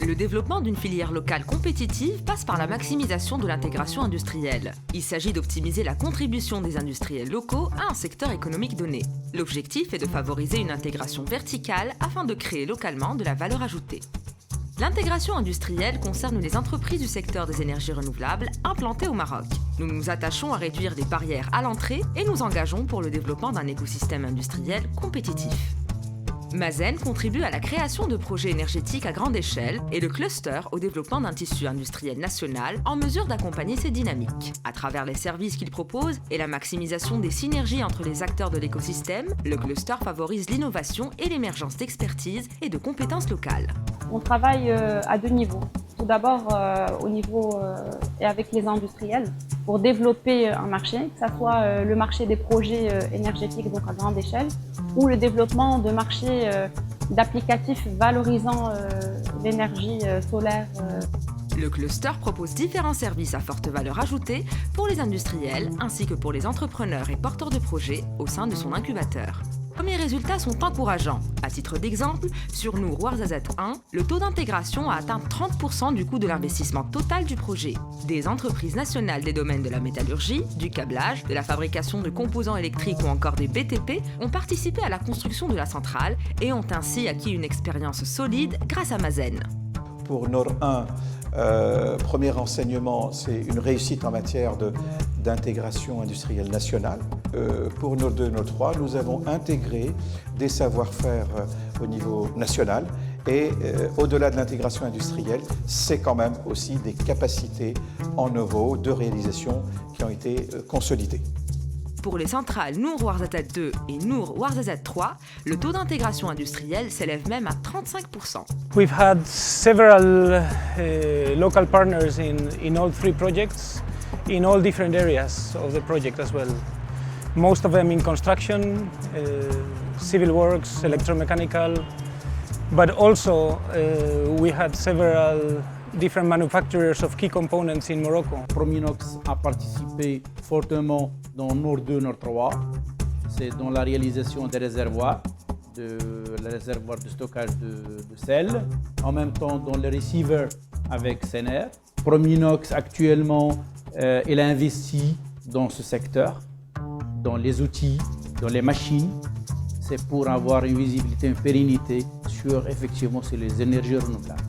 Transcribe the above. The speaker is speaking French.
Le développement d'une filière locale compétitive passe par la maximisation de l'intégration industrielle. Il s'agit d'optimiser la contribution des industriels locaux à un secteur économique donné. L'objectif est de favoriser une intégration verticale afin de créer localement de la valeur ajoutée. L'intégration industrielle concerne les entreprises du secteur des énergies renouvelables implantées au Maroc. Nous nous attachons à réduire les barrières à l'entrée et nous engageons pour le développement d'un écosystème industriel compétitif. Mazen contribue à la création de projets énergétiques à grande échelle et le cluster au développement d'un tissu industriel national en mesure d'accompagner ces dynamiques. À travers les services qu'il propose et la maximisation des synergies entre les acteurs de l'écosystème, le cluster favorise l'innovation et l'émergence d'expertise et de compétences locales. On travaille à deux niveaux. Tout d'abord au niveau et avec les industriels pour développer un marché, que ce soit le marché des projets énergétiques donc à grande échelle ou le développement de marchés d'applicatifs valorisant l'énergie solaire. Le cluster propose différents services à forte valeur ajoutée pour les industriels ainsi que pour les entrepreneurs et porteurs de projets au sein de son incubateur. Les premiers résultats sont encourageants. À titre d'exemple, sur Nour Ouarzazate 1, le taux d'intégration a atteint 30% du coût de l'investissement total du projet. Des entreprises nationales des domaines de la métallurgie, du câblage, de la fabrication de composants électriques ou encore des BTP ont participé à la construction de la centrale et ont ainsi acquis une expérience solide grâce à Mazen. Pour Nour 1, premier enseignement, c'est une réussite en matière d'intégration industrielle nationale. Pour Nour 2, Nour 3, nous avons intégré des savoir-faire au niveau national et au-delà de l'intégration industrielle, c'est quand même aussi des capacités en euros de réalisation qui ont été consolidées. Pour les centrales Nour Ouarzazate 2 et Nour Ouarzazate 3, le taux d'intégration industrielle s'élève même à 35%. We've had several local partners in all three projects, in all different areas of the project as well. Most of them in construction, civil works, electromechanical, but also we had several different manufacturers of key components in Morocco. Prominox a participé fortement dans Nour 2, Nour 3. C'est dans la réalisation des réservoirs, de stockage de sel, en même temps dans les receivers avec Sener. Prominox actuellement, il a investi dans ce secteur, dans les outils, dans les machines. C'est pour avoir une visibilité, une pérennité sur effectivement sur les énergies renouvelables.